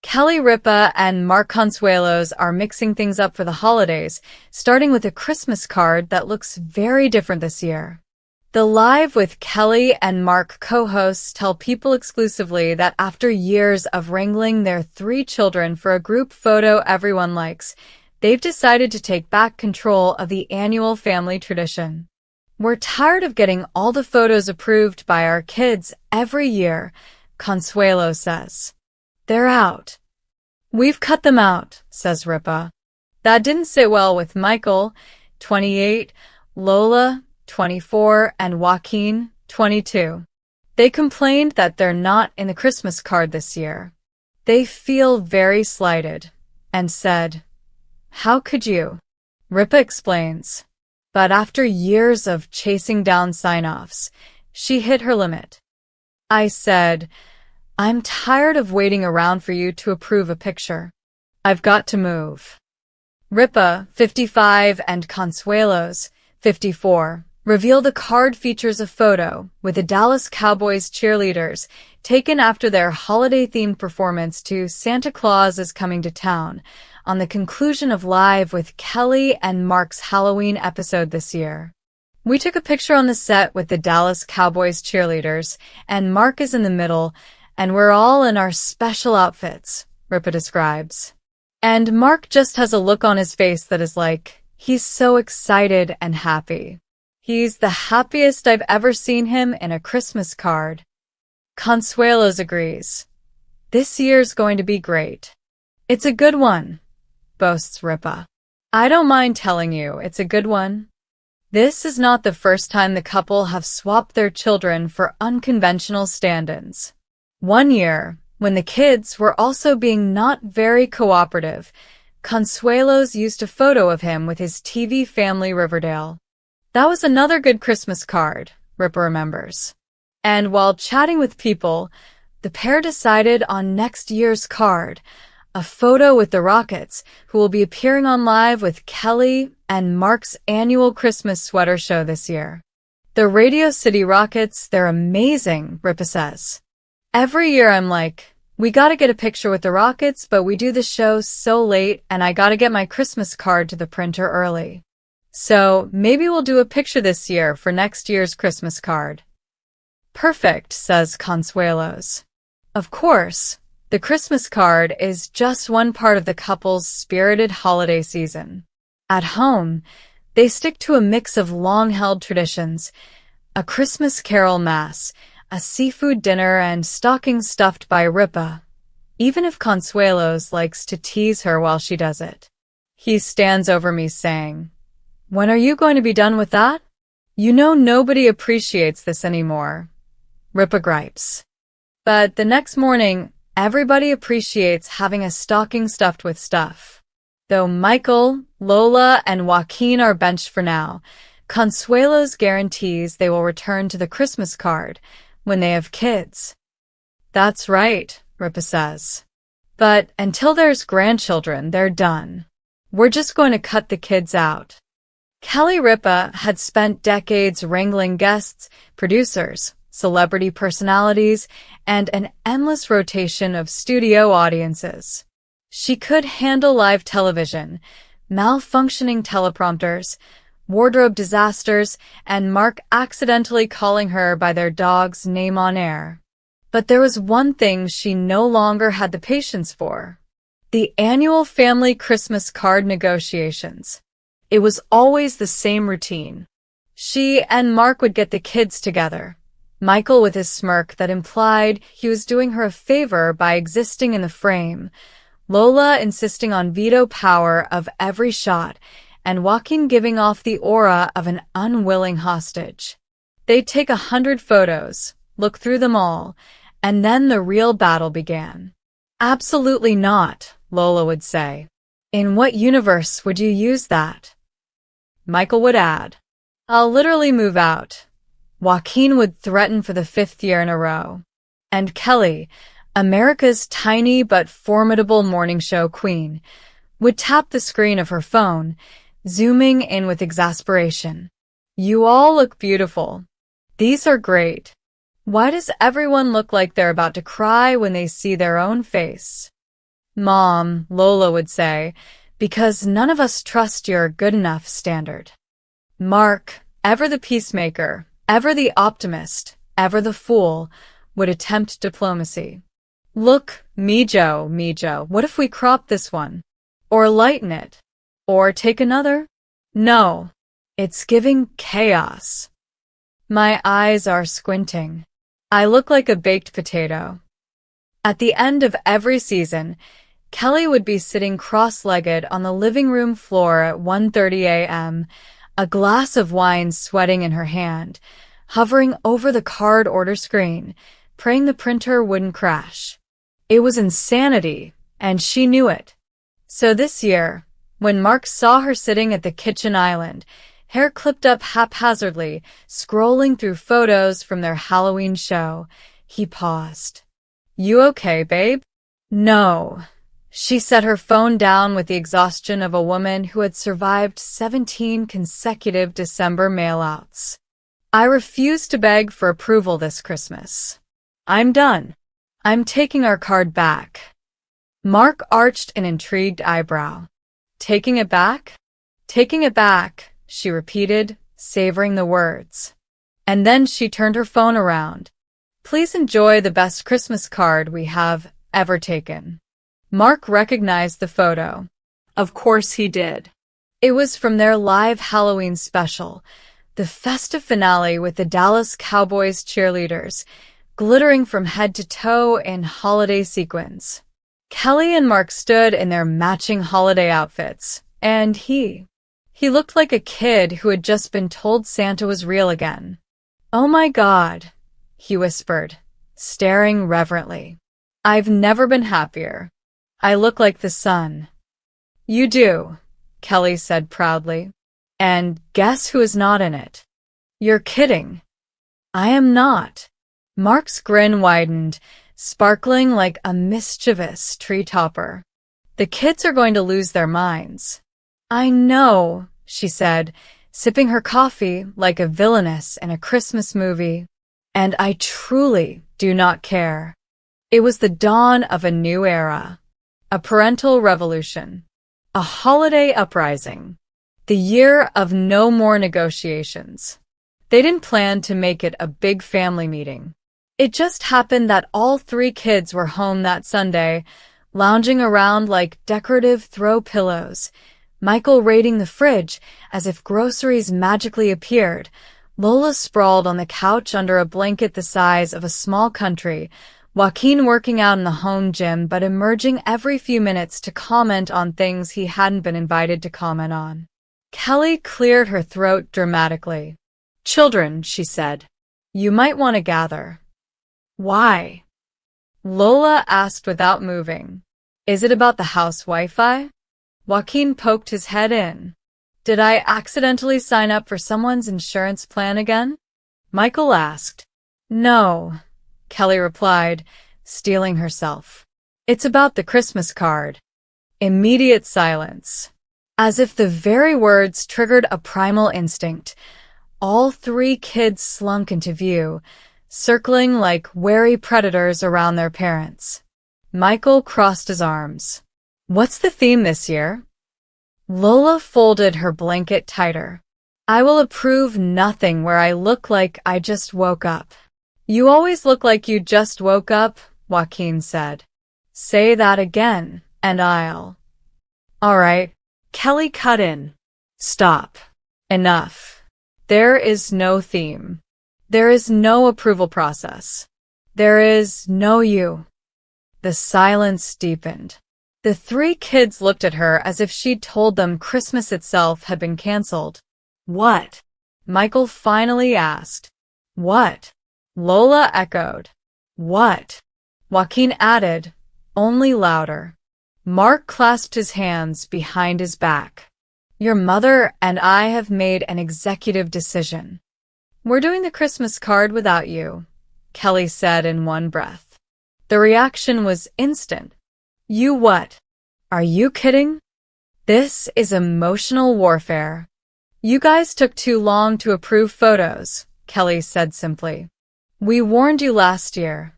Kelly Ripa and Mark Consuelos are mixing things up for the holidays, starting with a Christmas card that looks very different this year. The Live with Kelly and Mark co-hosts tell people exclusively that after years of wrangling their 3 children for a group photo everyone likes, they've decided to take back control of the annual family tradition. "We're tired of getting all the photos approved by our kids every year," Consuelo says. "They're out." "We've cut them out," says Ripa. That didn't sit well with Michael, 28, Lola, 24, and Joaquin, 22. They complained that they're not in the Christmas card this year. They feel very slighted and said, "How could you?" Ripa explains. But after years of chasing down sign-offs, she hit her limit. "I said, I'm tired of waiting around for you to approve a picture. I've got to move." Ripa, 55, and Consuelos, 54, reveal the card features a photo with the Dallas Cowboys cheerleaders taken after their holiday-themed performance to "Santa Claus is Coming to Town" on the conclusion of Live with Kelly and Mark's Halloween episode this year. "We took a picture on the set with the Dallas Cowboys cheerleaders, and Mark is in the middle, and we're all in our special outfits," Ripa describes. "And Mark just has a look on his face that is like, he's so excited and happy. He's the happiest I've ever seen him in a Christmas card." Consuelos agrees. "This year's going to be great." "It's a good one," boasts Ripa. "I don't mind telling you, it's a good one." This is not the first time the couple have swapped their children for unconventional stand-ins. One year, when the kids were also being not very cooperative, Consuelos used a photo of him with his TV family Riverdale. "That was another good Christmas card," Ripa remembers. And while chatting with people, the pair decided on next year's card, a photo with the Rockets, who will be appearing on Live with Kelly and Mark's annual Christmas sweater show this year. "The Radio City Rockets, they're amazing," Ripa says. "Every year I'm like, we gotta get a picture with the Rockets, but we do the show so late and I gotta get my Christmas card to the printer early. So maybe we'll do a picture this year for next year's Christmas card." "Perfect," says Consuelos. Of course, the Christmas card is just one part of the couple's spirited holiday season. At home, they stick to a mix of long-held traditions, a Christmas carol mass, a seafood dinner, and stockings stuffed by Ripa, even if Consuelos likes to tease her while she does it. He stands over me saying, "When are you going to be done with that? You know nobody appreciates this anymore," Ripa gripes. But the next morning, everybody appreciates having a stocking stuffed with stuff. Though Michael, Lola, and Joaquin are benched for now, Consuelos guarantees they will return to the Christmas card when they have kids. "That's right," Ripa says. "But until there's grandchildren, they're done. We're just going to cut the kids out." Kelly Ripa had spent decades wrangling guests, producers, celebrity personalities, and an endless rotation of studio audiences. She could handle live television, malfunctioning teleprompters, wardrobe disasters, and Mark accidentally calling her by their dog's name on air. But there was one thing she no longer had the patience for: the annual family Christmas card negotiations. It was always the same routine. She and Mark would get the kids together, Michael with his smirk that implied he was doing her a favor by existing in the frame, Lola insisting on veto power of every shot, and Joaquin giving off the aura of an unwilling hostage. They'd take 100 photos, look through them all, and then the real battle began. "Absolutely not," Lola would say. "In what universe would you use that?" Michael would add, "I'll literally move out." Joaquin would threaten for the 5th year in a row. And Kelly, America's tiny but formidable morning show queen, would tap the screen of her phone, zooming in with exasperation. "You all look beautiful. These are great. Why does everyone look like they're about to cry when they see their own face?" Mom, Lola would say, because none of us trust your good enough standard. Mark, ever the peacemaker, ever the optimist, ever the fool, would attempt diplomacy. Look, Mijo, what if we crop this one? Or lighten it? Or take another? No, it's giving chaos. My eyes are squinting. I look like a baked potato. At the end of every season, Kelly would be sitting cross-legged on the living room floor at 1:30 a.m., a glass of wine sweating in her hand, hovering over the card order screen, praying the printer wouldn't crash. It was insanity, and she knew it. So this year, when Mark saw her sitting at the kitchen island, hair clipped up haphazardly, scrolling through photos from their Halloween show, he paused. You okay, babe? No. She set her phone down with the exhaustion of a woman who had survived 17 consecutive December mailouts. I refuse to beg for approval this Christmas. I'm done. I'm taking our card back. Mark arched an intrigued eyebrow. Taking it back? Taking it back, she repeated, savoring the words. And then she turned her phone around. Please enjoy the best Christmas card we have ever taken. Mark recognized the photo. Of course he did. It was from their live Halloween special, the festive finale with the Dallas Cowboys cheerleaders, glittering from head to toe in holiday sequins. Kelly and Mark stood in their matching holiday outfits, and he looked like a kid who had just been told Santa was real again. Oh my God, he whispered, staring reverently. I've never been happier. I look like the sun. You do, Kelly said proudly. And guess who is not in it? You're kidding. I am not. Mark's grin widened, sparkling like a mischievous tree topper. The kids are going to lose their minds. I know, she said, sipping her coffee like a villainess in a Christmas movie. And I truly do not care. It was the dawn of a new era. A parental revolution. A holiday uprising. The year of no more negotiations. They didn't plan to make it a big family meeting. It just happened that all three kids were home that Sunday, lounging around like decorative throw pillows, Michael raiding the fridge as if groceries magically appeared, Lola sprawled on the couch under a blanket the size of a small country, Joaquin working out in the home gym but emerging every few minutes to comment on things he hadn't been invited to comment on. Kelly cleared her throat dramatically. Children, she said, you might want to gather. Why? Lola asked without moving. Is it about the house Wi-Fi? Joaquin poked his head in. Did I accidentally sign up for someone's insurance plan again? Michael asked. No, Kelly replied, steeling herself. It's about the Christmas card. Immediate silence. As if the very words triggered a primal instinct, all three kids slunk into view, circling like wary predators around their parents. Michael crossed his arms. What's the theme this year? Lola folded her blanket tighter. I will approve nothing where I look like I just woke up. You always look like you just woke up, Joaquin said. Say that again, and I'll. All right, Kelly cut in. Stop. Enough. There is no theme. There is no approval process. There is no you. The silence deepened. The three kids looked at her as if she'd told them Christmas itself had been canceled. What? Michael finally asked. What? Lola echoed. What? Joaquin added, only louder. Mark clasped his hands behind his back. Your mother and I have made an executive decision. We're doing the Christmas card without you, Kelly said in one breath. The reaction was instant. You what? Are you kidding? This is emotional warfare. You guys took too long to approve photos, Kelly said simply. We warned you last year.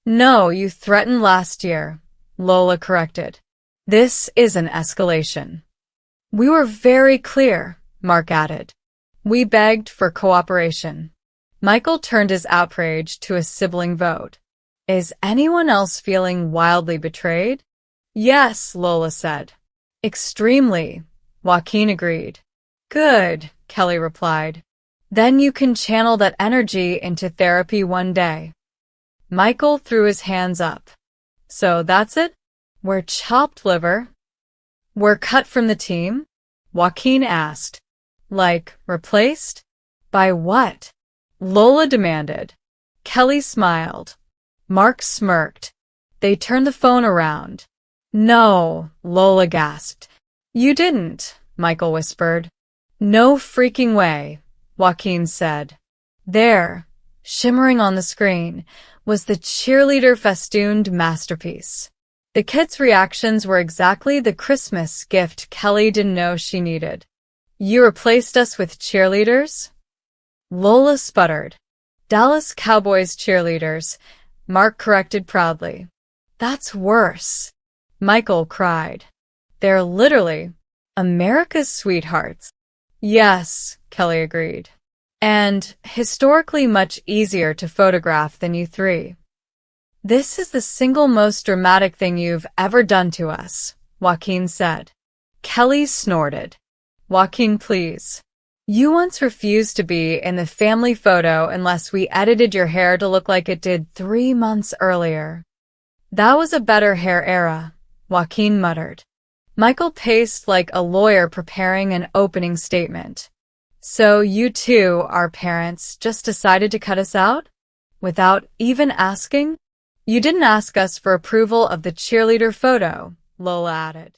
No, you threatened last year, Lola corrected. This is an escalation. We were very clear, Mark added. We begged for cooperation. Michael turned his outrage to a sibling vote. Is anyone else feeling wildly betrayed? Yes, Lola said. Extremely, Joaquin agreed. Good, Kelly replied. Then you can channel that energy into therapy one day. Michael threw his hands up. So that's it? We're chopped liver? We're cut from the team? Joaquin asked. Like, replaced? By what? Lola demanded. Kelly smiled. Mark smirked. They turned the phone around. No, Lola gasped. You didn't, Michael whispered. No freaking way, Joaquin said. There, shimmering on the screen, was the cheerleader festooned masterpiece. The kids' reactions were exactly the Christmas gift Kelly didn't know she needed. You replaced us with cheerleaders? Lola sputtered. Dallas Cowboys cheerleaders, Mark corrected proudly. That's worse, Michael cried. They're literally America's sweethearts. Yes, Kelly agreed. And historically much easier to photograph than you three. This is the single most dramatic thing you've ever done to us, Joaquin said. Kelly snorted. Joaquin, please. You once refused to be in the family photo unless we edited your hair to look like it did 3 months earlier. That was a better hair era, Joaquin muttered. Michael paced like a lawyer preparing an opening statement. So you two, our parents, just decided to cut us out? Without even asking? You didn't ask us for approval of the cheerleader photo, Lola added.